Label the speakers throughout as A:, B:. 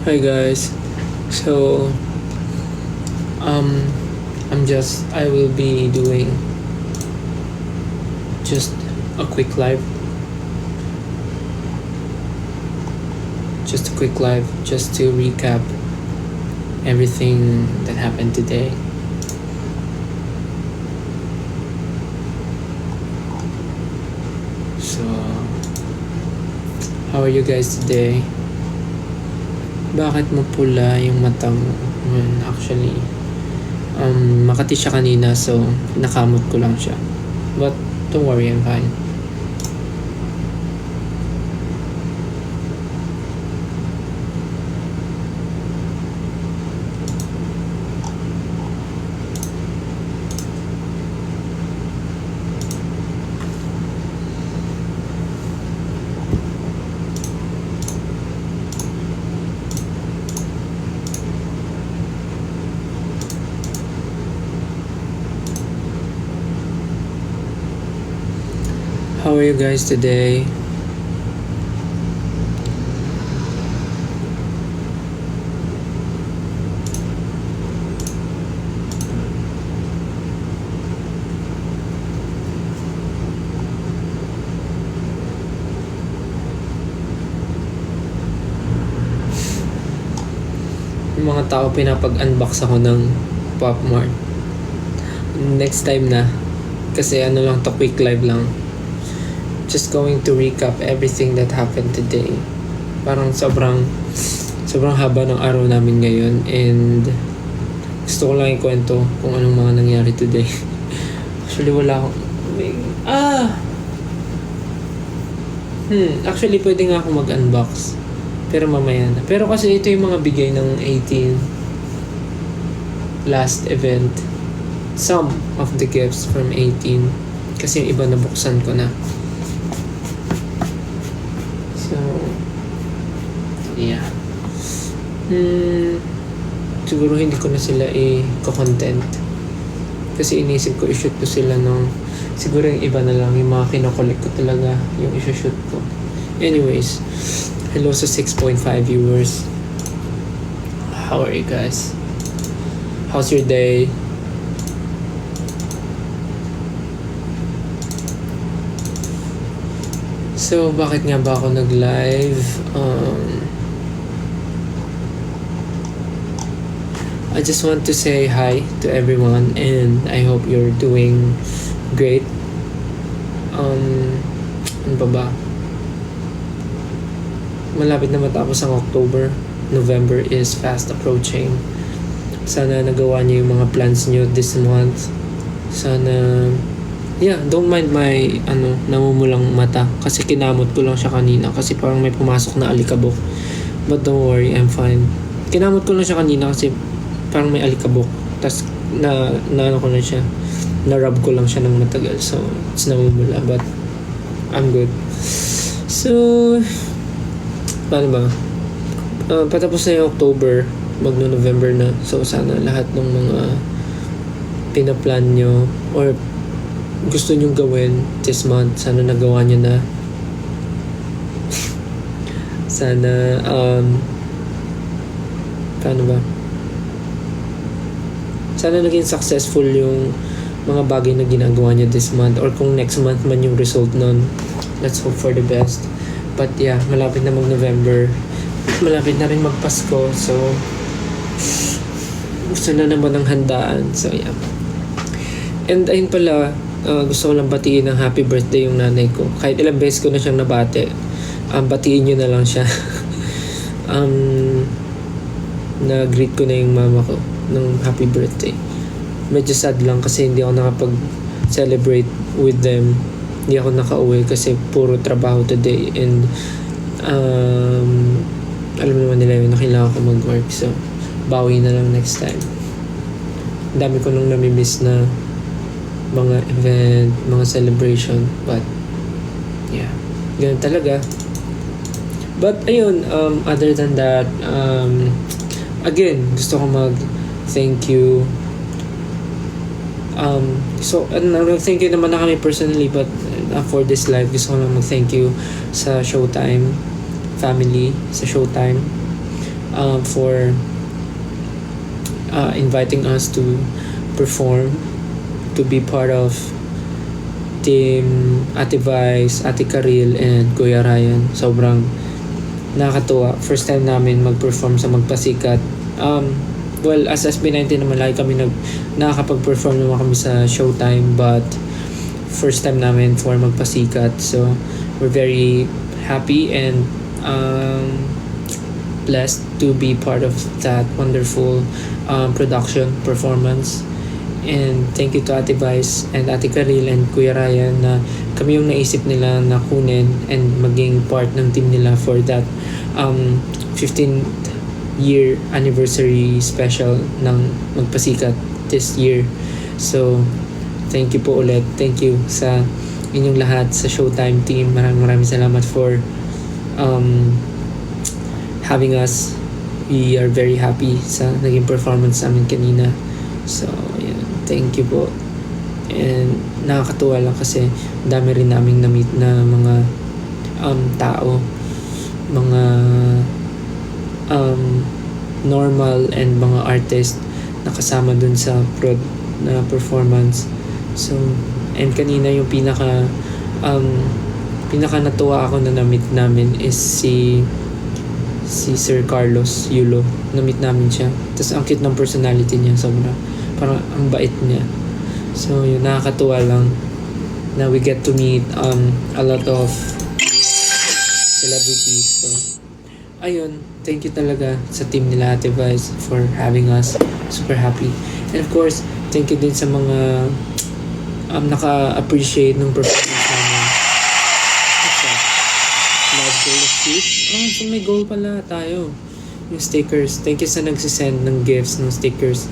A: Hi guys. So um I will be doing just a quick live. Just a quick live just to recap everything that happened today. So how are you guys today? Bakit mo pula yung mata mo? Actually, Makati siya kanina, so nakamot ko lang siya. But don't worry, I'm fine. How are you guys today? Yung mga tao pinapag-unbox ako ng Pop Mart. Next time na. Kasi ano lang to, quick live lang. Just going to recap everything that happened today. Parang sobrang haba ng araw namin ngayon, and gusto ko lang ikwento kung anong mga nangyari today. Actually wala akong actually pwede nga ako mag-unbox, pero mamaya na. Pero kasi ito yung mga bigay ng 18 last event. Some of the gifts from 18, kasi yung iba nabuksan ko na. So yeah. Siguro hindi ko na sila i-content, kasi inisip ko i-shoot ko sila nung siguro yung iba na lang, yung mga kinokollect ko talaga yung i-shoot ko. Anyways, hello sa 6.5 viewers. How are you guys? How's your day? So, bakit nga ba ako nag-live? I just want to say hi to everyone, and I hope you're doing great. Ano pa ba? Malapit na matapos ang October. November is fast approaching. Sana nagawa niyo yung mga plans niyo this month. Sana, yeah, don't mind my namumulang mata, kasi kinamot ko lang siya kanina kasi parang may pumasok na alikabok. But don't worry, I'm fine. Kinamot ko lang siya kanina kasi parang may alikabok. Tapos na ko na siya. Na-rub ko lang siya ng matagal. So, it's namumula. But, I'm good. So, paano ba? Patapos na yung October. Magno-November na. So, sana lahat ng mga pinaplan nyo or gusto nyong gawin this month, sana nagawa nyo na. Sana, paano ba? Sana naging successful yung mga bagay na ginagawa niya this month, or kung next month man yung result nun, let's hope for the best. But yeah, malapit na mag-November, malapit na rin mag-Pasko, so gusto na naman ng handaan. So yeah. And ayun pala, gusto ko lang batiin ng happy birthday yung nanay ko. Kahit ilang beses ko na siyang nabati, batiin nyo na lang siya. Na-greet ko na yung mama ko ng happy birthday. Medyo sad lang kasi hindi ako nakapag-celebrate with them. Hindi ako nakauwi kasi puro trabaho today, and alam naman nila yun na kailangan ko mag-work, so bawi na lang next time. Ang dami ko nung namimiss na mga event, mga celebration, but yeah, ganun talaga. But ayun, other than that, again, gusto ko thank you. Thank you naman na kami personally, but for this live, gusto ko lang mag-thank you sa Showtime family, sa Showtime. for inviting us to perform, to be part of Team Ate Vice, Ate Karil, and Kuya Ryan. Sobrang nakakatuwa. First time namin mag-perform sa Magpasikat. Well, as SB19 naman, lagi kami nakakapag-perform naman kami sa Showtime, but first time namin for Magpasikat. So, we're very happy and blessed to be part of that wonderful production performance. And thank you to Ate Vice and Ate Karil and Kuya Ryan na kami yung naisip nila na kunin and maging part ng team nila for that 15th year anniversary special ng Magpasikat this year. So, thank you po ulit. Thank you sa inyong lahat sa Showtime team. Maraming salamat for having us. We are very happy sa naging performance namin kanina. So, yeah, thank you po. And nakakatuwa lang kasi dami rin naming na-meet na mga tao, mga normal and mga artist na kasama dun sa prod na performance. So, and kanina yung pinaka natuwa ako na na-meet namin is si Sir Carlos Yulo. Na-meet namin siya. Tapos ang cute ng personality niya, sobra. Parang ang bait niya. So, yun, nakakatuwa lang na we get to meet a lot of celebrities. So, ayun, thank you talaga sa team nila Ate Vice for having us. Super happy. And of course, thank you din sa mga naka-appreciate ng performance namin. Love goal of gift. So may goal pala tayo. Yung stickers. Thank you sa nagsisend ng gifts, ng stickers.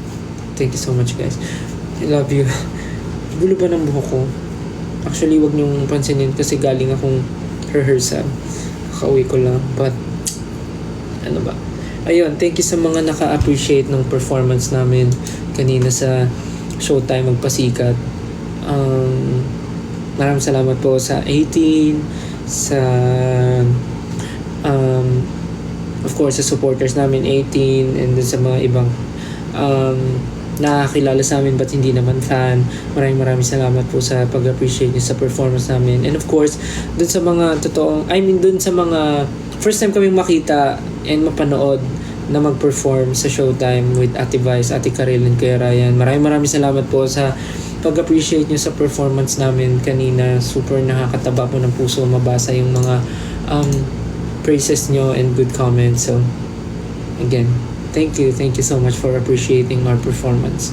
A: Thank you so much, guys. I love you. Gulo ba ng buhok ko? Actually, wag niyong pansinin kasi galing akong rehearsal. Kakauwi ko lang. But, ano ba? Ayun, thank you sa mga naka-appreciate ng performance namin kanina sa Showtime Magpasikat. Maraming salamat po sa 18, sa of course sa supporters namin 18, and then sa mga ibang nakakilala sa amin but hindi naman fan. Maraming salamat po sa pag-appreciate niyo sa performance namin. And of course, dun sa mga dun sa mga first time kaming makita and mapanood na mag-perform sa Showtime with Ate Vice, Ate Karil, and Kuya Ryan. Maraming salamat po sa pag-appreciate nyo sa performance namin kanina. Super nakakataba po ng puso mabasa yung mga praises nyo and good comments. So, again, thank you so much for appreciating our performance.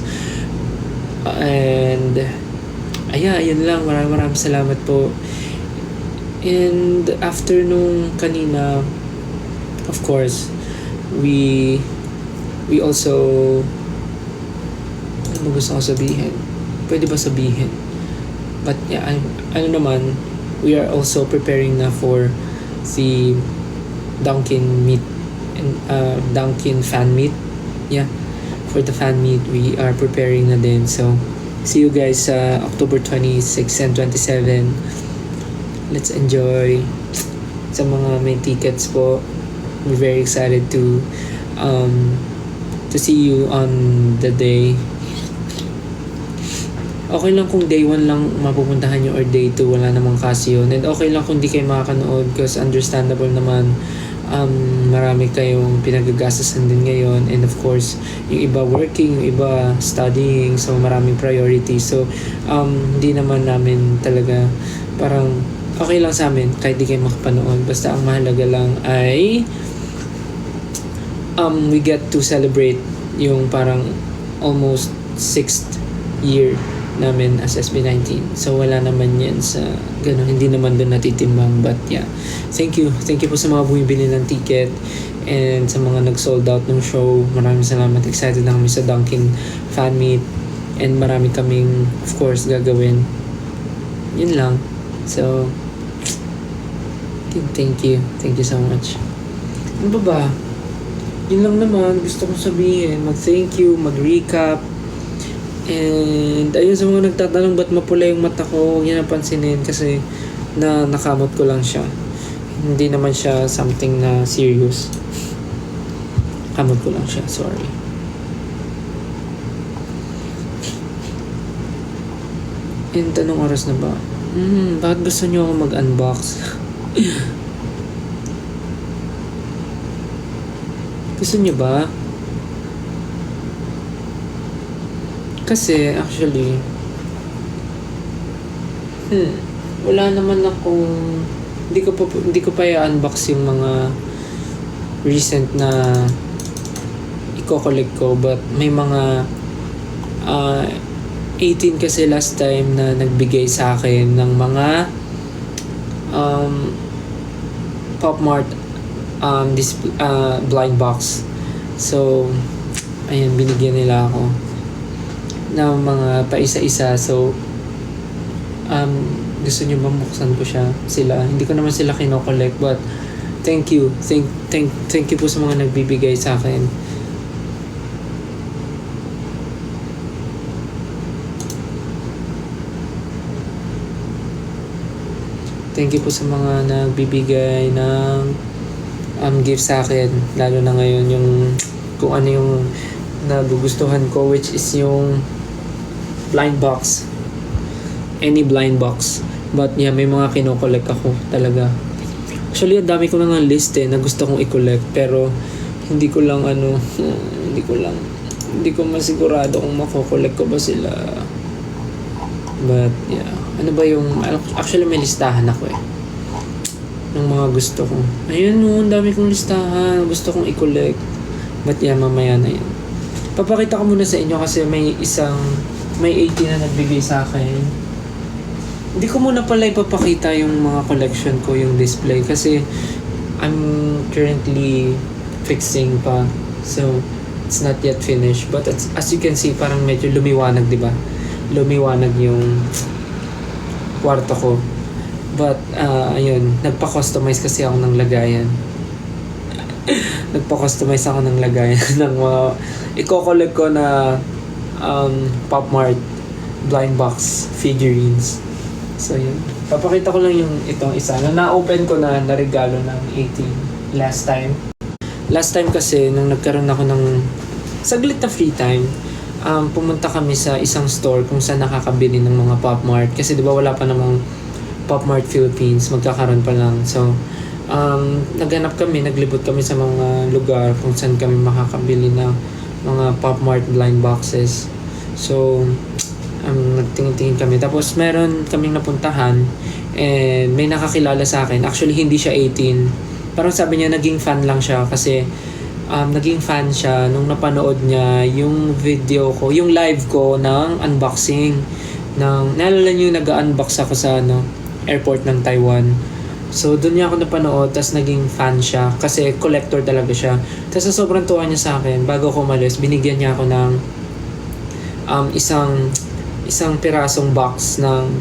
A: And ayun lang, maraming salamat po. And after nung kanina, of course, we also, ano ba gusto ko sabihin? Pwede ba sabihin? But yeah, we are also preparing na for the Dunkin meet and Dunkin fan meet. Yeah, for the fan meet we are preparing na din. So see you guys sa October 26 and 27. Let's enjoy. Sa mga may tickets po, we're very excited to see you on the day. Okay lang kung day 1 lang mapupuntahan nyo or day 2, wala namang kasi yun. And okay lang kung di kayo makakanood because understandable naman, marami kayong pinagagasasan din ngayon. And of course, yung iba working, yung iba studying, so maraming priority. So, hindi naman namin talaga, parang okay lang sa amin kahit di kayo makapanood. Basta ang mahalaga lang ay we get to celebrate yung parang almost 6th year namin as SB19. So wala naman yan sa ganun, hindi naman doon natitimbang. But yeah, thank you po sa mga bumibili ng ticket and sa mga nag-sold out ng show. Maraming salamat. Excited na kami sa Dunkin fan meet and marami kaming of course gagawin. Yun lang. So thank you so much. Ano ba? Yun lang naman gusto kong sabihin. Mag-thank you, mag-recap. And ayun, sa mga nagtatanong ba't mapula yung mata ko, huwag yan napansinin kasi nakamot ko lang siya. Hindi naman siya something na serious. Kamot ko lang siya, sorry. And anong oras na ba? Bakit gusto niyo ako mag-unbox? Gusto niyo ba? Kasi actually wala naman akong hindi ko pa i-unbox yung mga recent na i-collect ko, but may mga 18 kasi last time na nagbigay sa akin ng mga Pop Mart blind box. So ayun, binigyan nila ako ng mga paisa-isa. So gusto niyo ba buksan ko sila? Hindi ko naman sila kino-collect, but thank you po sa mga nagbibigay sa akin. Thank you po sa mga nagbibigay ng gift sa akin, lalo na ngayon yung kung ano yung nagugustuhan ko, which is yung blind box, any blind box. But yeah, may mga kino-collect ako talaga. Actually, ang dami ko na ng list na gusto kong i-collect, pero hindi ko masigurado kung mako-collect ko ba sila. But yeah, ano ba yung actually may listahan ako ng mga gusto ko. Ayun, ang dami kong listahan, gusto kong i-collect. But yeah, mamaya na yan. Papakita ko muna sa inyo kasi may 18 na nagbigay sa akin. Hindi ko muna pala ipapakita yung mga collection ko, yung display, kasi I'm currently fixing pa. So, it's not yet finished. But as you can see, parang medyo lumiwanag, di ba? Lumiwanag yung kwarto ko. But, ayun, nagpa-customize kasi ako ng lagayan. Nagpa-customize ako ng lagayan ng mga i-collect ko na Pop Mart blind box figurines. So, yun. Papakita ko lang yung itong isa na na-open ko na regalo ng 18 last time. Last time kasi, nung nagkaroon ako ng saglit na free time, pumunta kami sa isang store kung saan nakakabili ng mga Pop Mart. Kasi di ba wala pa namang Pop Mart Philippines, magkakaroon pa lang. So, naglibot kami sa mga lugar kung saan kami makakabili ng mga Pop Mart blind boxes. So, nagtingin-tingin kami. Tapos, meron kaming napuntahan and may nakakilala sa akin. Actually, hindi siya 18. Parang sabi niya, naging fan lang siya kasi naging fan siya nung napanood niya yung video ko, yung live ko ng unboxing naalala niyo nag-unbox ako sa airport ng Taiwan. So doon niya ako napanood, tas naging fan siya kasi collector talaga siya. Tas sa sobrang tuwa niya sa akin, bago ko umalis, binigyan niya ako ng isang pirasong box ng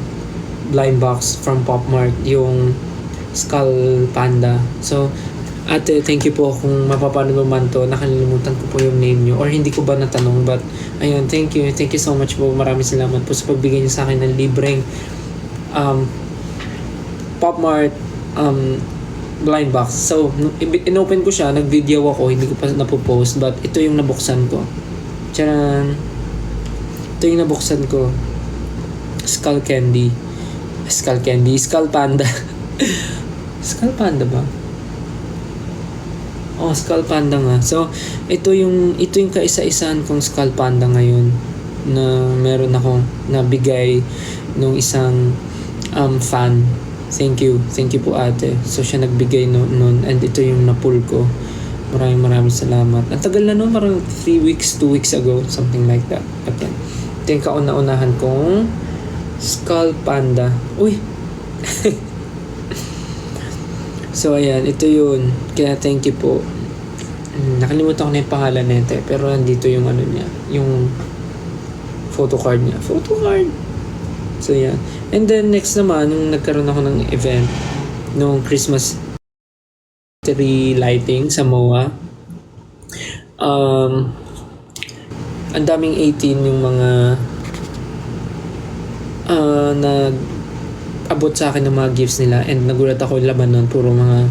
A: blind box from Pop Mart, yung Skull Panda. So ate, thank you po kung mapapanood mo man to. Nakalimutan ko po yung name nyo or hindi ko ba natanong, but ayun, thank you so much po. Maraming salamat po sa pagbigay niyo sa akin ng libreng Pop Mart blind box. So inopen ko siya, nag-video ako, hindi ko pa napopost, but ito yung nabuksan ko. Tcharan! Ito yung nabuksan ko. Skull Panda. Skull Panda ba? Oh, Skull Panda nga. So, ito yung kaisa-isahan kong Skull Panda ngayon na meron ako nabigay nung isang fan. Thank you po ate. So, siya nagbigay noon and ito yung na-pull ko. Maraming salamat. Ang tagal na parang 2 weeks ago, something like that. But yan. Ito yung kauna-unahan kong Skull Panda. Uy! So, ayan. Ito yun. Kaya, thank you po. Nakalimutan ko na yung pangalan nito. Pero, nandito yung niya. Yung photocard niya. So, ayan. And then, next naman, nung nagkaroon ako ng event, nung Christmas tree lighting sa MOA, ang daming 18 yung mga nag abot sa akin ng mga gifts nila, and nagulat ako, laman nun puro mga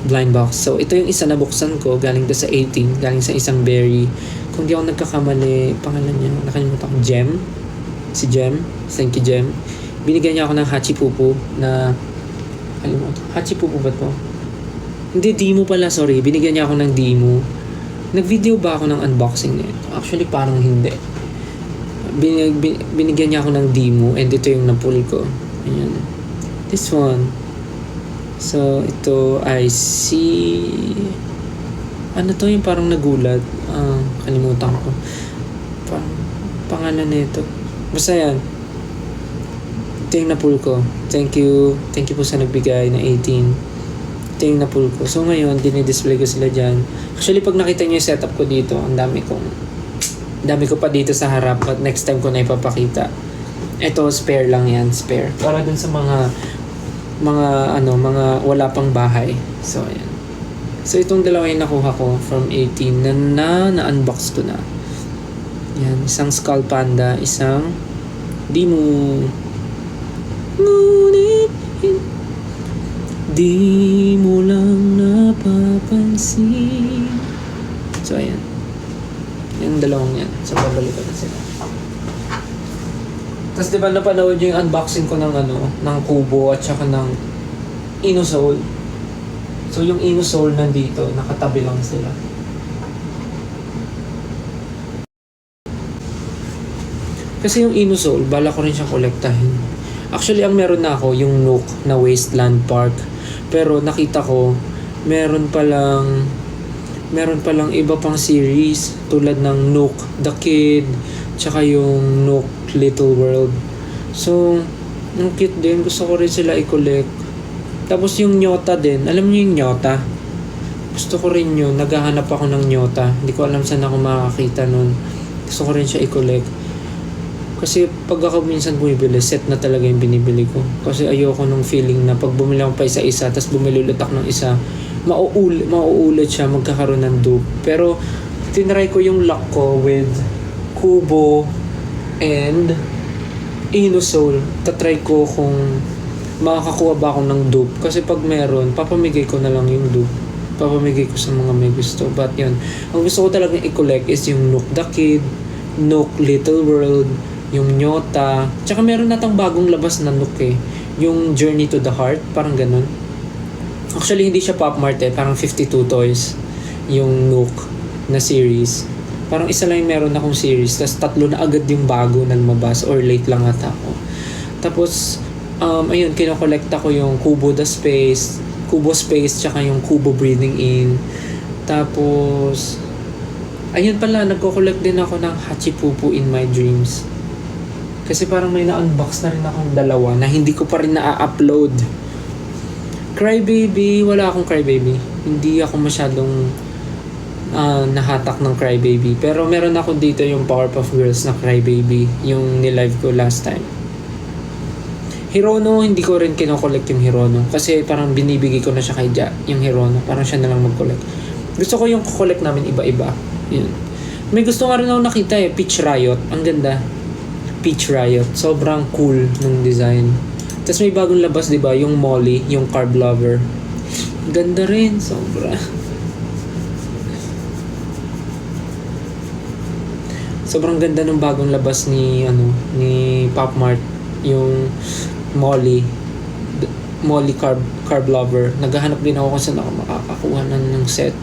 A: blind box. So, ito yung isa na buksan ko. Galing to sa 18. Galing sa isang berry. Kung di ako nagkakamali, pangalan niya, nakalimutan ko, Gem. Si Gem. Thank you, Gem. Binigyan niya ako ng Hachipupu na, kalimutan. Hachipupu ba to? Hindi, Dimo pala, sorry. Binigyan niya ako ng Dimo. Nag-video ba ako ng unboxing nito? Actually, parang hindi. Binigyan niya ako ng Dimo and ito yung napull ko. Ayan. This one. So, ito ay ano to yung parang nagulat? Kalimutan ko. Pangalan nito. Basta yan. Ito yung napull ko. Thank you. Thank you po sa nagbigay na 18. Ito yung napull ko. So ngayon, dinidisplay ko sila dyan. Actually, pag nakita nyo yung setup ko dito, ang dami ko pa dito sa harap, but next time ko na ipapakita. Ito, spare lang yan. Spare. Para dun sa mga wala pang bahay. So, ayan. So, itong dalawa yung nakuha ko from 18 na-unbox ko na. Yan. Isang Skull Panda, isang Dimo. Ngunit di mo lang napapansin. So, ayan. Yung dalawang yan. So, babalik ko na sila. Tapos, di ba napanood yung unboxing ko ng ng Kubo at saka ng Inosol. So, yung Inosol nandito, nakatabi lang sila. Kasi yung Inosol, bala ko rin siyang kolektahin. Actually, ang meron na ako, yung Nook na Wasteland Park. Pero nakita ko, meron palang iba pang series tulad ng Nook the Kid, tsaka yung Nook Little World. So, ang cute din. Gusto ko rin sila i-collect. Tapos yung Nyota din. Alam niyo yung Nyota? Gusto ko rin yun. Naghahanap ako ng Nyota. Hindi ko alam saan ako makakita nun. Gusto ko rin siya i-collect. Kasi pag ako minsan bumibili, set na talaga yung binibili ko. Kasi ayoko nung feeling na pag bumili ako pa isa-isa, tapos bumili ulit ako ng isa, mauulit siya, magkakaroon ng dupe. Pero, tinry ko yung luck ko with Kubo and Inosol. Tatry ko kung makakakuha ba ako ng dupe. Kasi pag meron, papamigay ko na lang yung dupe. Papamigay ko sa mga may gusto. But yun, ang gusto ko talagang i-collect is yung Nook the Kid, Nook Little World, yung Nyota. Tsaka meron natang bagong labas na Nook eh. Yung Journey to the Heart, parang ganun. Actually, hindi siya Pop Mart eh. Parang 52 toys yung Nook na series. Parang isa lang yung meron akong series. Tapos 3 na agad yung bago na lumabas or late lang ata ako. Tapos, ayun, kinokolekta ko yung Kubo Space, tsaka yung Kubo Breathing In. Tapos, ayun pala, nagko-collect din ako ng Hachipupu in my dreams. Kasi parang may na-unbox na rin akong dalawa na hindi ko pa rin na-upload. Crybaby, wala akong Crybaby. Hindi ako masyadong nahatak ng Crybaby. Pero meron ako dito yung Powerpuff Girls na Crybaby, yung nilive ko last time. Hirono, hindi ko rin kinokollect yung Hirono. Kasi parang binibigay ko na siya kay Ja, yung Hirono. Parang siya na lang mag-collect. Gusto ko yung collect namin iba-iba. Yun. May gusto nga rin ako nakita eh, Peach Riot. Ang ganda. Peach Riot. Sobrang cool ng design. Tapos may bagong labas, di ba? Yung Molly, yung Carb Lover. Ganda rin. Sobra. Sobrang ganda ng bagong labas ni Pop Mart. Yung Molly Carb Lover. Naghahanap din ako kung saan ako makakakuha ng set.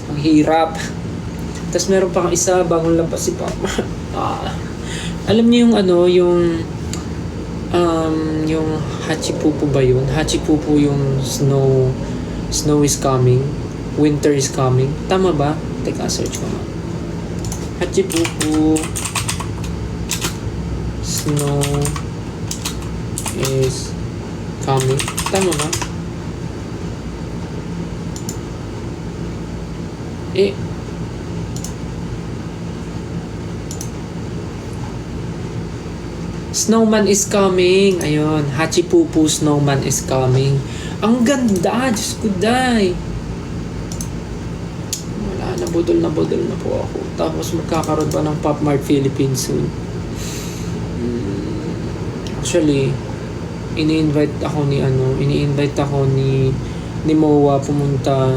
A: Ang hirap. Tapos meron pang isa, bagong labas si Pop Mart. Alam niyo yung yung Hachipupu ba yun? Hachipupu yung Snow is coming, Winter is coming. Tama ba? Teka, search ko na. Hachipupu Snow is coming. Tama ba? Snowman is coming. Ayun. Hachipupu Snowman is coming. Ang ganda. Diyos ko, day. Wala. Nabudol na po ako. Tapos magkakaroon pa ng Pop Mart Philippines soon. Actually, ini-invite ako ni ni Moa pumunta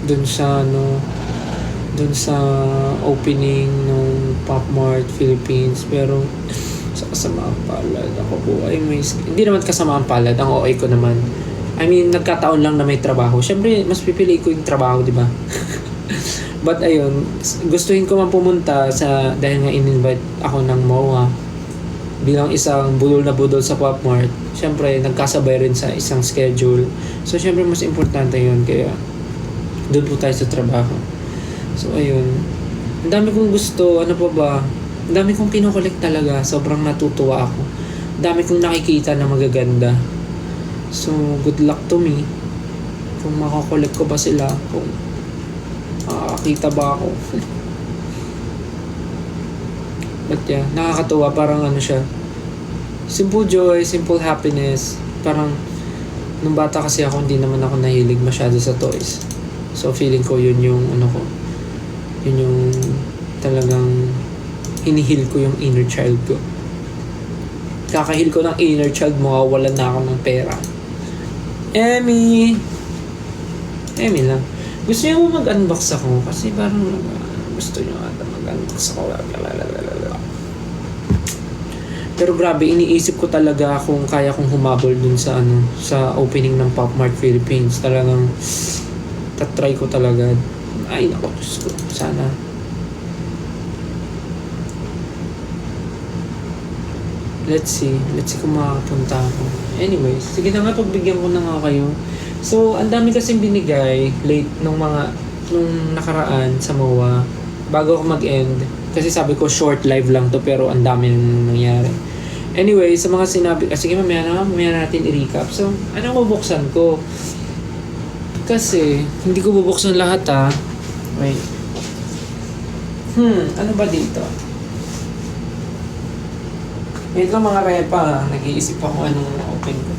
A: dun sa dun sa opening ng Pop Mart Philippines, pero sa kasamaan palad ako po ay hindi naman kasamaan palad, ang OA ko naman. I mean, nagkataon lang na may trabaho. Syempre, mas pipili ko yung trabaho, di ba? But ayun, gustuhin ko man pumunta dahil nga in-invite ako ng MOA bilang isang budol na budol sa Pop Mart. Syempre, nagkasabay rin sa isang schedule. So, syempre, mas importante yun. Kaya, doon po tayo sa trabaho. So, ayun. Ang dami kong gusto. Ano pa ba? Ang dami kong kinokollect talaga. Sobrang natutuwa ako. Ang dami kong nakikita na magaganda. So, good luck to me. Kung makakollect ko ba sila. Kung makakakita ba ako. But yeah, nakakatuwa. Parang ano siya. Simple joy, simple happiness. Parang, nung bata kasi ako, hindi naman ako nahilig masyado sa toys. So, feeling ko yun yung ano ko. Yun yung talagang hinihil ko yung inner child ko. Kakahil ko ng inner child, mawawalan na ako ng pera. Emmy lang. Gusto niyo mo mag-unbox ako? Kasi parang gusto niyo ata mag-unbox ako. Pero grabe, iniisip ko talaga kung kaya kong humabol dun sa sa opening ng Pop Mart Philippines. Talagang tatry ko talaga. Ay, naku, Diyos ko. Sana. Let's see kung makakapunta ako. Anyways, sige na nga, pagbigyan ko na nga kayo. So, ang dami kasing binigay late nung nakaraan sa MOA bago ako mag-end. Kasi sabi ko short live lang to, pero ang dami nang nangyari. Anyway, sa mga sinabi, sige mamaya natin i-recap. So, ano bubuksan ko? Kasi, hindi ko bubuksan lahat ha. Wait. Ano ba dito? Wait lang mga repa ha. Nag-iisip ako anong na-open ko.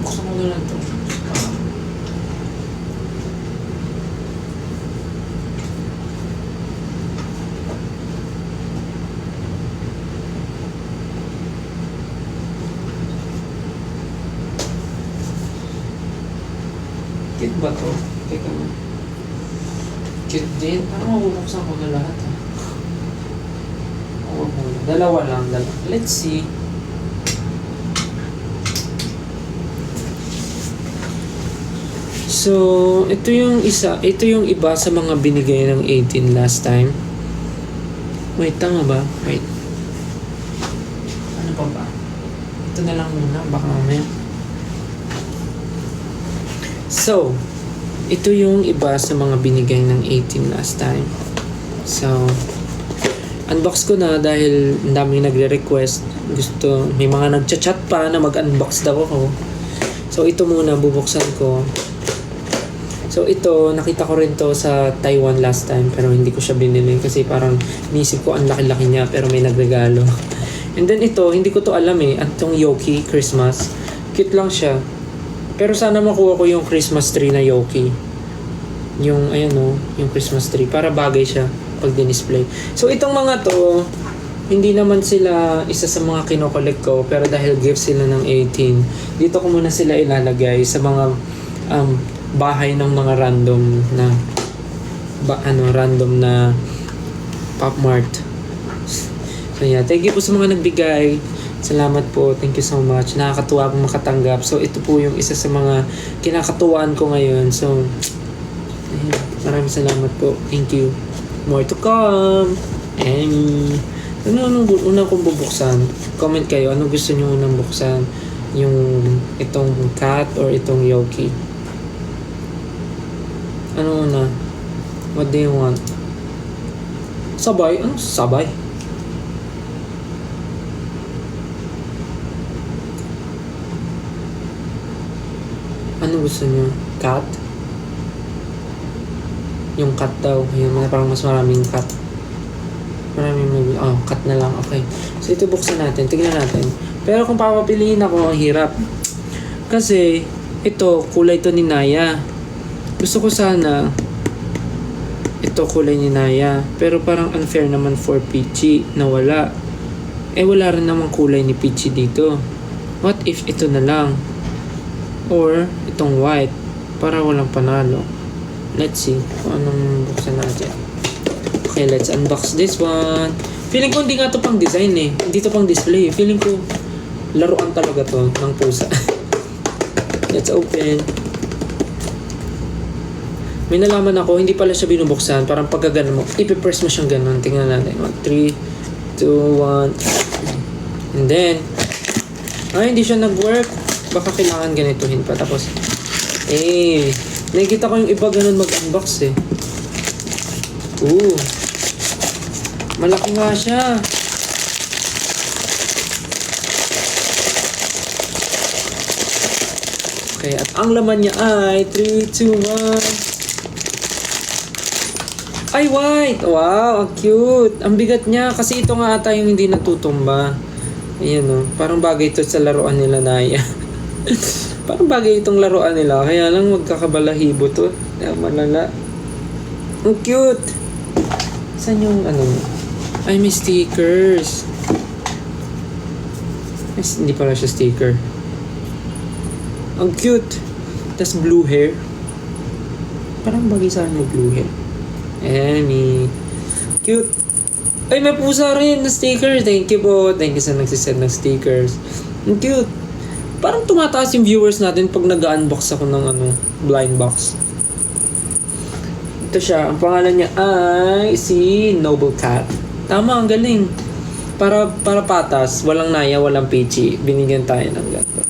A: Buksan ko na lang ito. Cute ba to? Teka mo. Cute din. Parang mabubuksan ko na lahat ha. Dalawa lang. Let's see. So, ito yung iba sa mga binigay ng 18 last time. Wait, tama ba? Wait. Ano pa ba? Ito na lang muna, baka mamaya. So, ito yung iba sa mga binigay ng 18 last time. So, unbox ko na dahil ang daming nagre-request. May mga nagchat-chat pa na mag-unbox daw ako. So, ito muna, bubuksan ko. So, ito, nakita ko rin to sa Taiwan last time, pero hindi ko siya binili kasi parang nisip ko ang laki-laki niya, pero may nagregalo. And then ito, hindi ko to alam eh. Itong Yoki Christmas. Cute lang siya. Pero sana makuha ko yung Christmas tree na Yoki. Yung, yung Christmas tree. Para bagay siya pag din-display. So, itong mga to, hindi naman sila isa sa mga kinokollect ko, pero dahil gift sila ng 18, dito ko muna sila ilalagay sa mga bahay ng mga random na Pop Mart. So, yeah. Thank you po sa mga nagbigay. Salamat po. Thank you so much. Nakakatuwa akong makatanggap. So, ito po yung isa sa mga kinakatuwaan ko ngayon. So, maraming salamat po. Thank you. More to come. And, anong una kong bubuksan? Comment kayo. Ano gusto nyo unang buksan? Yung itong cat or itong Yoki? Ano una? What do you want? Sabay? Ano sabay? Ano gusto nyo? Cat? Yung cat daw. Yung parang mas maraming cat. Cat na lang. Okay. So, ito buksan natin. Tignan natin. Pero kung papapiliin ako, hirap. Kasi, ito, kulay to ni Naya. Gusto ko sana, ito kulay ni Naya. Pero parang unfair naman for Peachy na wala. Wala rin namang kulay ni Peachy dito. What if ito na lang? Or itong white para walang panalo. Let's see kung anong buksan natin. Okay, let's unbox this one. Feeling ko hindi nga to pang design eh. Hindi to pang display. Feeling ko laruan talaga to ng pusa. Let's open. May nalaman ako, hindi pala siya binubuksan. Parang pagkagano mo, ipipress mo siyang ganun. Tingnan natin. 3, 2, 1. And then, hindi siya nag-work. Baka kailangan ganituhin pa. Tapos, nakikita ko yung iba ganun mag-unbox eh. Ooh. Malaki nga siya. Okay, at ang laman niya ay 3, 2, 1. Ay, white! Wow, ang cute! Ang bigat niya kasi ito nga ata yung hindi natutumba. Ayan o, parang bagay ito sa laruan nila, Naya. Parang bagay itong laruan nila, kaya lang magkakabalahibo to. Malala. Ang cute! Saan yung ano? Ay, may stickers. Ay, hindi pala siya sticker. Ang cute! Tas blue hair. Parang bagay sa akin yung blue hair. Emmy. Cute. Ay, may pusa rin na sticker. Thank you po. Thank you sa nagsisend ng stickers. Ang cute. Parang tumataas yung viewers natin pag nag-unbox ako ng blind box. Ito siya. Ang pangalan niya ay si Noble Cat. Tama, ang galing. Para patas. Walang Naya, walang Peachy. Binigyan tayo ng gato.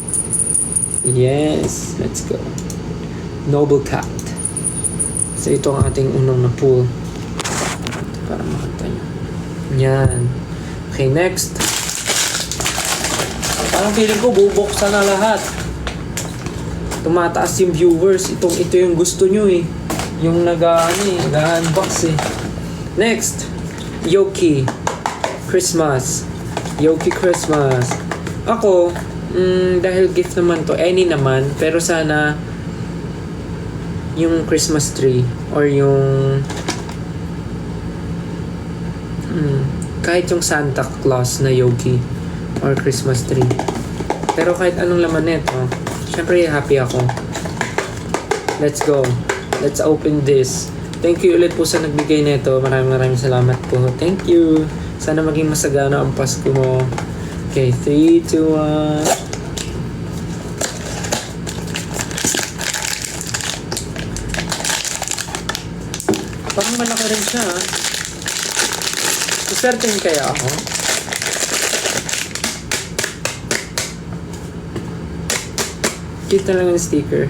A: Yes. Let's go. Noble Cat. So, ito ang ating unang na-pull. Para makita nyo. Yan. Okay, next. Parang feeling ko, bubuksan na lahat. Tumataas yung viewers. Ito yung gusto nyo eh. Yung nag-unbox eh. Next. Yoki. Christmas. Yoki Christmas. Ako, dahil gift naman to, any naman. Pero sana, yung Christmas tree or yung kahit yung Santa Claus na Yogi or Christmas tree. Pero kahit anong laman nito, syempre happy ako. Let's go. Let's open this. Thank you ulit po sa nagbigay nito. Maraming salamat po. Thank you. Sana maging masagana ang Pasko mo. Okay, 3, 2, 1. Parang malaki rin siya. Certain kaya ako. Kita lang yung sticker.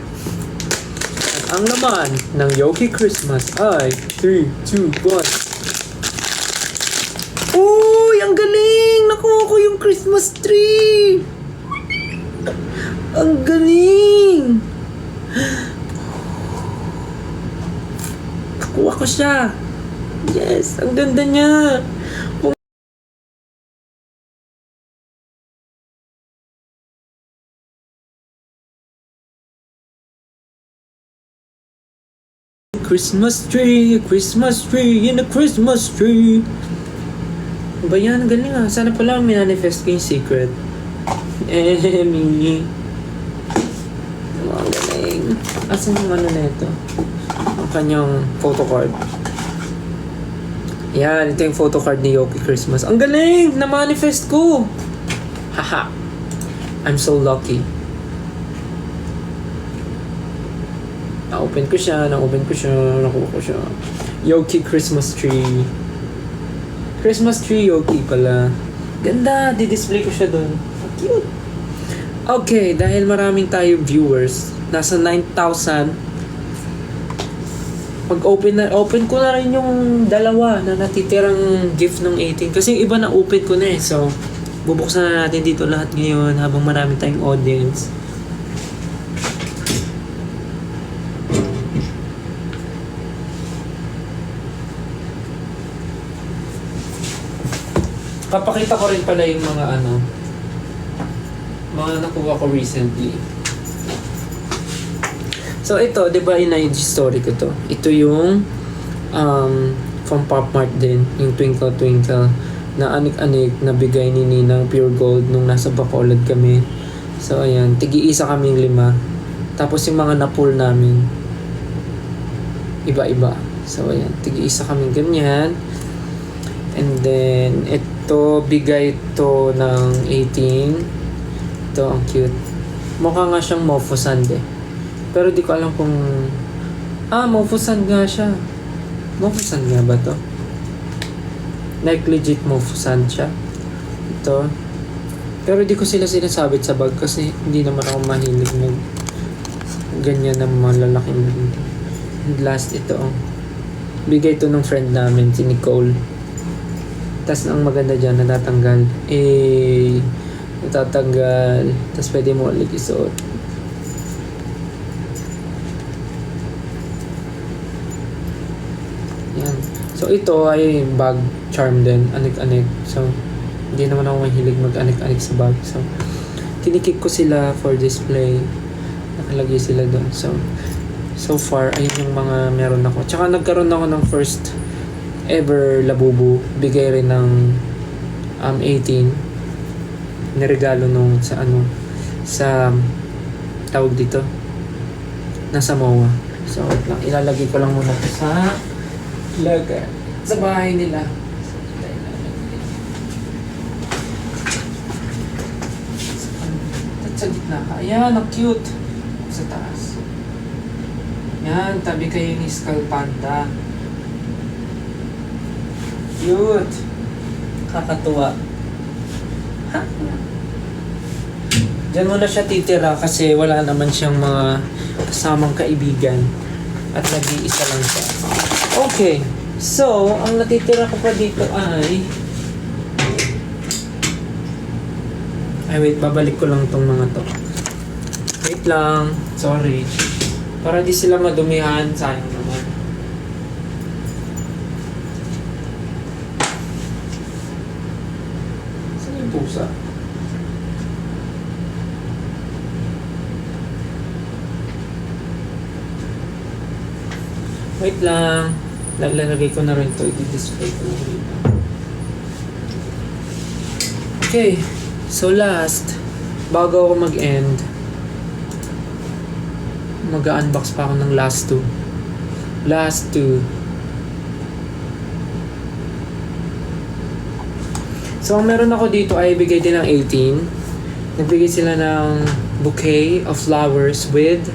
A: At ang laman ng Yoki Christmas ay 3, 2, 1. Uy! Ang galing! Nakuha ko yung Christmas tree! Ang galing! Nakuha ko siya! Yes! Ang ganda niya! Christmas tree in a Christmas tree. Ba yan? Ang galing ah. Sana pala manifest ko yung secret. Emmy. Ang galing. Asan yung na ito? Ang kanyang photocard. Yan, ito yung photocard ni Yoki Christmas. Ang galing! Na-manifest ko! Haha. I'm so lucky. Na-open ko siya, nakuha ko siya. Yoki Christmas tree. Christmas tree Yoki pala. Ganda, di-display ko siya dun. Cute. Okay, dahil maraming tayo viewers, nasa 9,000. Open ko na rin yung dalawa na natitirang gift ng 18. Kasi yung iba na open ko na eh. So, bubuksan na natin dito lahat ngayon habang marami tayong audience. Papakita ko rin pala yung mga mga nakuha ko recently. So ito, 'di ba, in-IG story ko to. Ito yung from Pop Mart din, yung Twinkle Twinkle na anik-anik na bigay ni Ninang Pure Gold nung nasa Bacolod kami. So, ayan. Tigi-isa kaming 5. Tapos yung mga na-pull namin, iba-iba. So, ayan. Tigi-isa kaming ganyan. And then, ito, bigay ito ng 18. Ito, ang cute. Mukha nga siyang Mofusand eh. Pero di ko alam kung... Mofusand nga siya. Mofusand nga ba to? Like legit Mofusand siya. Ito. Pero di ko sila sinasabit sa bag kasi hindi naman ako mahilig ng ganyan na malalaking bag. And last, ito. Bigay ito ng friend namin, si Nicole. Tas ang maganda dyan, natatanggal. Natatanggal. Tas pwede mo ulit isuot. Yan. So ito ay bag charm din. Anik-anik. So hindi naman ako mahilig mag-anik-anik sa bag. So kinikip ko sila for display. Nakalagay sila doon. So far, ayun yung mga meron ako. Tsaka nagkaroon ako ng first ever Labubu. Bigay rin ng 18. Niregalo nung sa tawag dito. Nasa MOA. So wait lang. Ilalagay ko lang muna sa lagay. Sa bahay nila. Sa gitna ka. Ayan, ang cute. Sa taas. Yan, tabi kayo ni Skull Panda. Cute. Kakatuwa. Ha? Diyan muna siya titira kasi wala naman siyang mga kasamang kaibigan. At nag-iisa lang siya. Okay. So, ang natitira ko pa dito ay... wait, babalik ko lang tong mga to. Wait lang. Sorry. Para di sila madumihan. Sayang naman. Saan yung pusa? Wait lang. Lalagay ko na rin to. I-display ko na rin. Okay. So last, bago ako mag-end, mag-unbox pa ako ng last two. Last two. So ang meron ako dito ay bigay din ng 18. Nagbigay sila ng bouquet of flowers with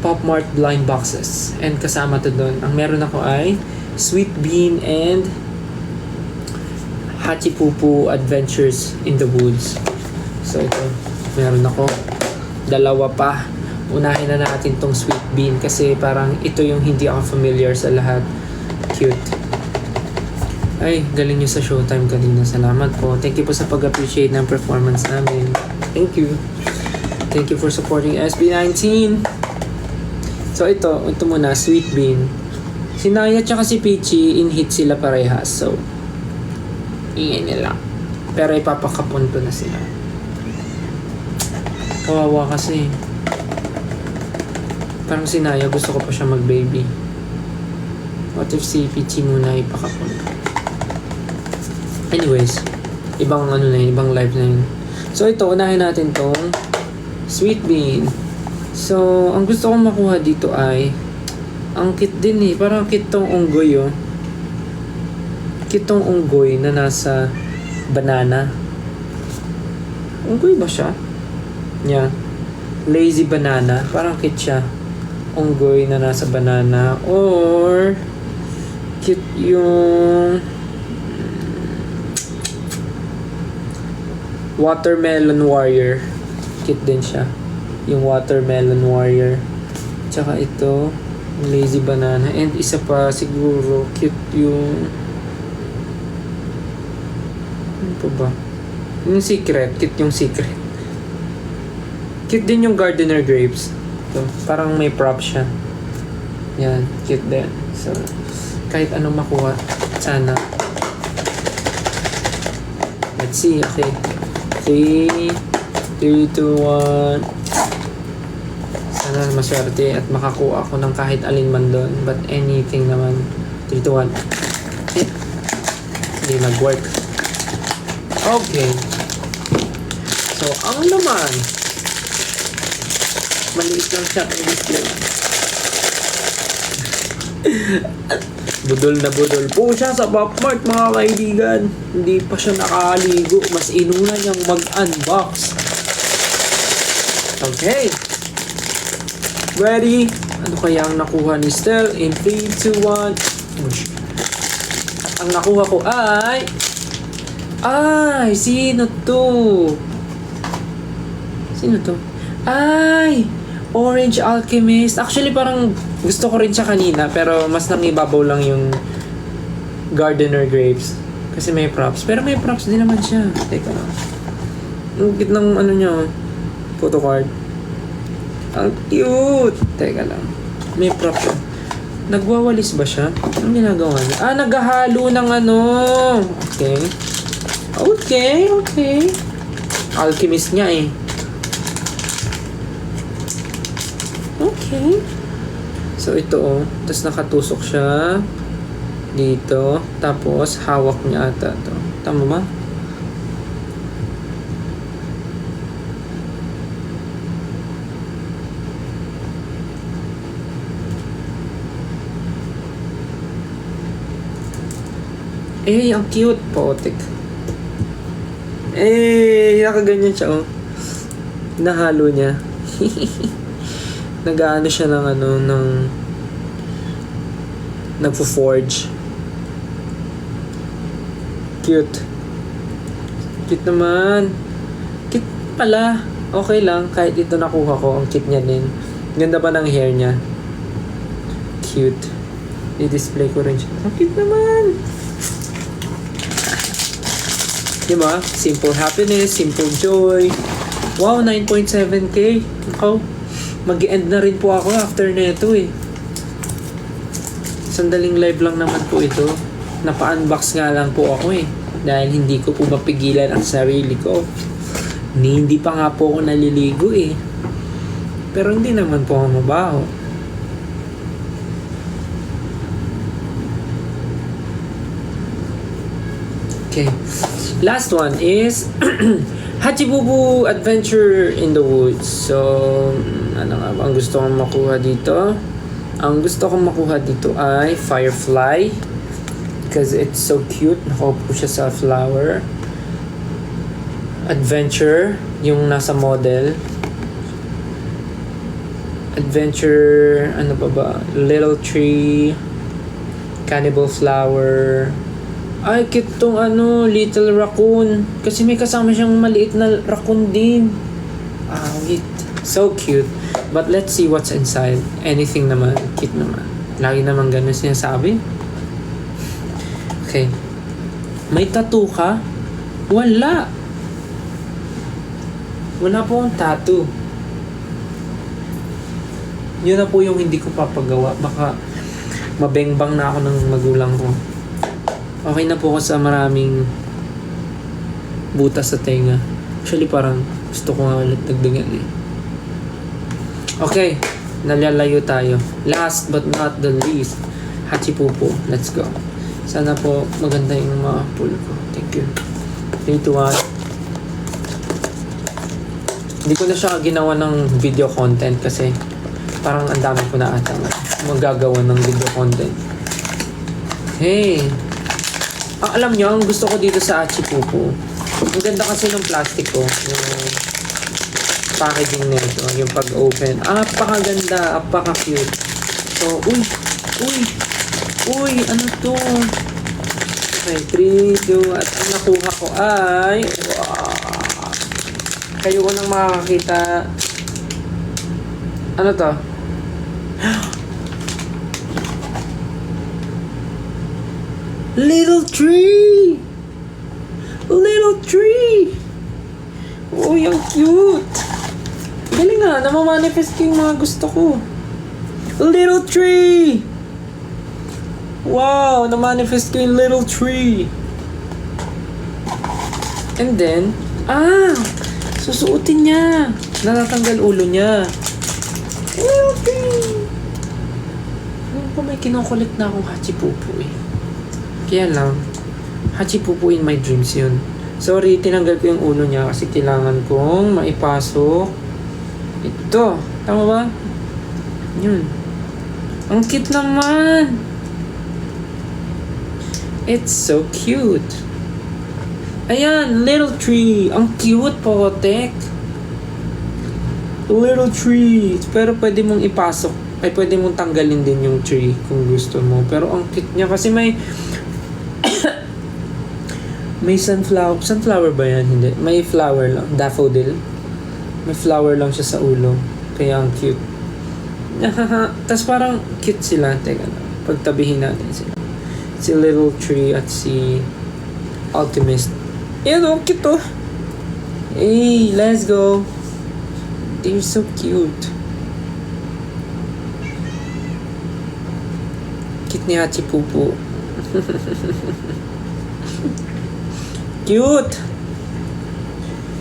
A: Pop Mart blind boxes. And kasama to doon. Ang meron ako ay Sweet Bean and Hachipupu Adventures in the Woods. So ito, meron ako. Dalawa pa. Unahin na natin tong Sweet Bean kasi parang ito yung hindi ako familiar sa lahat. Cute. Ay, galing nyo sa Showtime kanina. Salamat po. Thank you po sa pag-appreciate ng performance namin. Thank you. Thank you for supporting SB19. So ito muna, Sweet Bean. Si Naya tsaka si Peachy, in-hit sila parehas. So, ingay nila. Pero ipapakapon ko na sila. Kawawa kasi. Parang si Naya, gusto ko pa siya mag-baby. What if si Peachy muna ipakapon ko? Anyways, ibang ibang live na yun. So ito, unahin natin tong Sweet Bean. So, ang gusto kong makuha dito ay ang cute din eh. Parang cute tong unggoy oh. Cute tong unggoy na nasa banana. Unggoy ba siya? Yeah. Lazy banana. Parang cute siya. Unggoy na nasa banana. Or cute yung Watermelon Warrior. Cute din siya. Yung Watermelon Warrior. Tsaka ito, Lazy Banana. And isa pa siguro, cute yung... ano pa ba? Yung Secret. Cute yung Secret. Cute din yung Gardener Grapes. Ito, parang may prop siya. Yan, cute din. So, kahit anong makuha, sana. Let's see, okay. 3, 2, 1. Sana maswerte at makakuha ako ng kahit alin man doon. But anything naman. 3, 2, 1. Hindi nag-work. Okay. So, ang laman Maliit lang siya ang display. Budol na budol po siya sa Pop Mart, mga kaibigan. Hindi pa siya nakaligo. Mas inuna niyang mag-unbox. Okay. Ready? Ano kaya ang nakuha ni Stel? In 3, 2, 1. At ang nakuha ko ay... sino to? Sino to? Orange Alchemist. Actually, parang gusto ko rin siya kanina, pero mas nangibabaw lang yung Gardener Grapes. Kasi may props. Pero may props din naman siya. Teka lang. Ang cute ng ano niya, photo card. Ang cute! Teka lang. May props siya. Nagwawalis ba siya? Anong ginagawa niya? Naghahalo ng ano. Okay. Alchemist nga eh. Okay. So ito tapos nakatusok siya dito, tapos hawak niya ata to. Tama ba? Ang cute. Potik. Nakaganyan siya, oh. Nahalo niya. Nag-aano siya ng nagfo-forge. Cute. Cute naman. Cute pala. Okay lang. Kahit ito nakuha ko, ang cute niya din. Ganda pa ng hair niya. Cute. I-display ko rin siya. Ang cute naman. Diba? Simple happiness, simple joy. Wow, 9.7k. Ako, mag-end na rin po ako after neto eh. Sandaling live lang naman po ito. Napa-unbox nga lang po ako eh. Dahil hindi ko po mapigilan ang sarili ko. Hindi pa nga po ako naliligo eh. Pero hindi naman po ako mabaho. Okay. Last one is Hachibubu Adventure in the Woods. So, ano nga ba ang gusto kong makuha dito? Ang gusto kong makuha dito ay Firefly. Because it's so cute. Nakaupo siya sa flower. Adventure, yung nasa model. Adventure, ano ba? Little Tree. Cannibal Flower. Ay, cute tong Little Raccoon. Kasi may kasama siyang maliit na raccoon din. Wait. So cute. But let's see what's inside. Anything naman. Cute naman. Lagi naman ganun sinasabi. Okay. May tattoo ka? Wala. Wala po akong tattoo. Yun na po yung hindi ko papagawa. Baka mabengbang na ako ng magulang ko. Okay na po ako sa maraming butas sa tenga. Actually, parang gusto ko nga ulit dagdagan eh. Okay, nalalayo tayo. Last but not the least, Hachipupu. Let's go. Sana po maganda yung mga pull ko. Thank you. 3, 2, 1. Hindi ko na siya ginawa ng video content kasi parang ang dami ko na ata magagawa ng video content. Hey! Alam nyo, ang gusto ko dito sa Hachipupu, ang ganda kasi ng plastic ko, yung packaging nito, yung pag-open. Apakaganda, apaka-cute. So, uy, ano to? Okay, 3, 2, at ang nakuha ko ay, wow! Kayo ko nang makakakita. Ano to? Little tree! Little tree! Oh, yung cute! Galing nga, namamanifest ko yung mga gusto ko. Little tree! Wow, namanifest ko yung little tree. And then, susuotin niya. Natatanggal ulo niya. Little tree! Alam ko may kinokollect na akong Hachipupu eh. Kaya lang, Hachipupu in my dreams yun. Sorry, tinanggal ko yung ulo niya kasi kailangan kong maipasok ito. Tama ba? Yun. Ang cute naman! It's so cute. Ayan, little tree. Ang cute po, Tek. Little tree. Pero pwede mong ipasok. Ay, pwede mong tanggalin din yung tree kung gusto mo. Pero ang cute niya kasi may may sunflower. Sunflower ba yan? Hindi. May flower lang. Daffodil. May flower lang siya sa ulo. Kaya ang cute. Tapos parang cute sila. Teka lang. Pagtabihin natin sila. Si Little Tree at si Alchemist. Yan o, cute oh. Hey, let's go. They're so cute. Cute ni Hachi Pupu. Cute!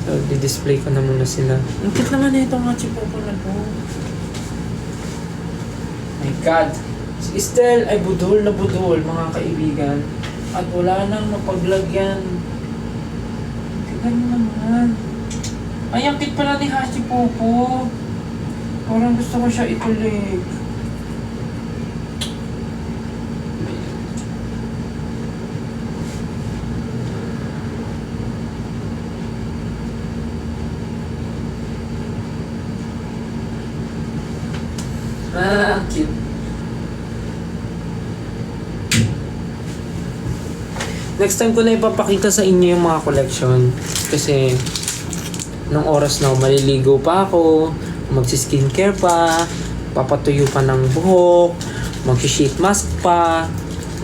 A: So, di-display ko na muna sila. Ang cute naman na itong Hachi Pupu na to. My God! Si Estelle ay budol na budol, mga kaibigan. At wala nang mapaglagyan. Tignan mo naman. Ay, ang cute pala ni Hachi Pupu. Parang gusto ko siya itulig. Cute. Next time ko na ipapakita sa inyo yung mga collection. Kasi, nung oras na maliligo pa ako, magsi-skincare pa, papatuyo pa ng buhok, mag-sheet mask pa,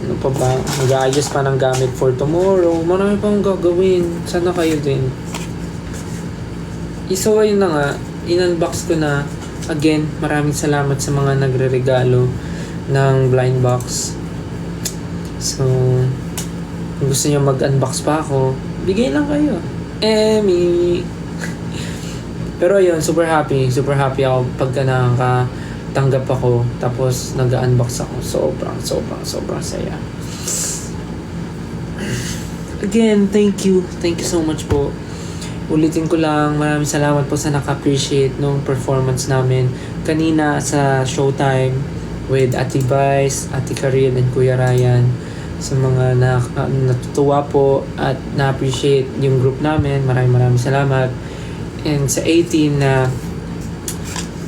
A: ano pa ba, mag-aayos pa ng gamit for tomorrow, marami pa akong gagawin. Sana kayo din. So, ayun na nga, in-unbox ko na. Again, maraming salamat sa mga nagre-regalo ng blind box. So, kung gusto niyo mag-unbox pa ako, bigay lang kayo. Emmy! Pero ayun, super happy ako pagka nakakatanggap ako, tapos nag-unbox ako. Sobrang saya. Again, thank you so much po. Ulitin ko lang, maraming salamat po sa naka-appreciate nung performance namin kanina sa Showtime with Ate Vice, Ate Karil, and Kuya Ryan. Sa mga natutuwa po at na-appreciate yung group namin, maraming salamat. And sa 18 na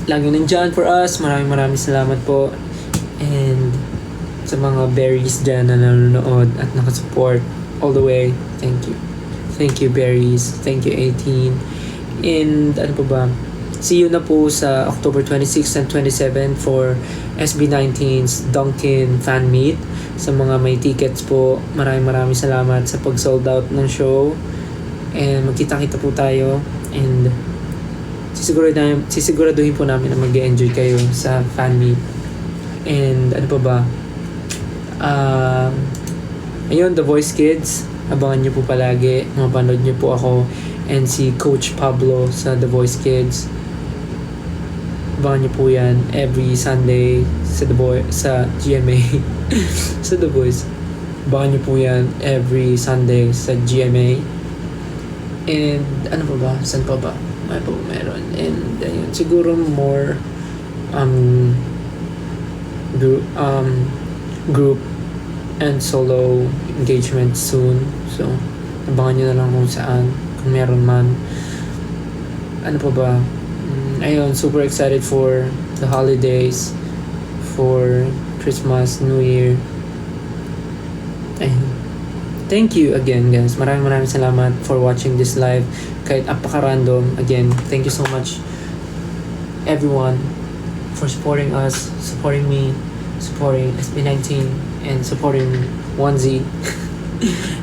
A: lagi nandyan for us, maraming salamat po. And sa mga berries dyan na nanonood at nakasupport all the way, thank you. Thank you, berries. Thank you, 18. And ano pa ba? See you na po sa October 26 and 27 for SB19's Dunkin Fan Meet. Sa mga may tickets po, maraming salamat sa pag-sold out ng show. And magkita-kita po tayo. And sisiguraduhin po namin na mag-enjoy kayo sa fan meet. And ano pa ba? Ayun, The Voice Kids. Abangan nyo po palagi. Mapanood nyo po ako and si Coach Pablo sa The Voice Kids. Abangan nyo po yan every Sunday sa GMA. sa The Voice. Abangan nyo po yan every Sunday sa GMA. And ano pa ba? Saan pa ba? May pa meron. And ayun, siguro more group and solo engagement soon. So, abangan nyo na lang kung saan, kung meron man. Ano pa ba? Ayun, super excited for the holidays, for Christmas, New Year. Ayun. Thank you again, guys. Maraming salamat for watching this live. Kahit apaka-random. Again, thank you so much, everyone, for supporting us, supporting me, supporting SB19, and supporting 1Z,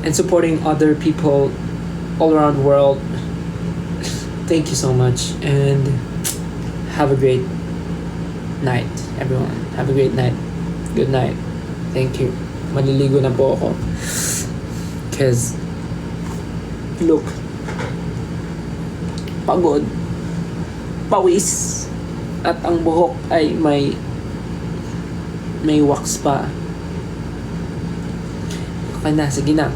A: and supporting other people all around the world. Thank you so much, and have a great night, everyone. Have a great night. Good night. Thank you. Maliligo na po ako. Cause, look, pagod, pawis, at ang buhok ay may wax pa. Okay na, sige na.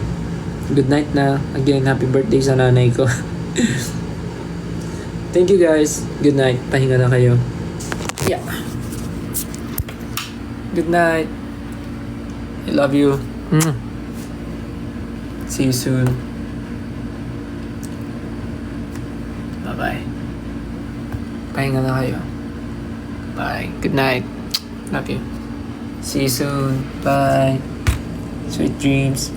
A: Good night na. Again, happy birthday sa nanay ko. Thank you guys. Good night. Pahinga na kayo. Yeah. Good night. I love you. See you soon. Bye-bye. Pahinga na kayo. Bye. Good night. Love you. See you soon. Bye. Sweet dreams.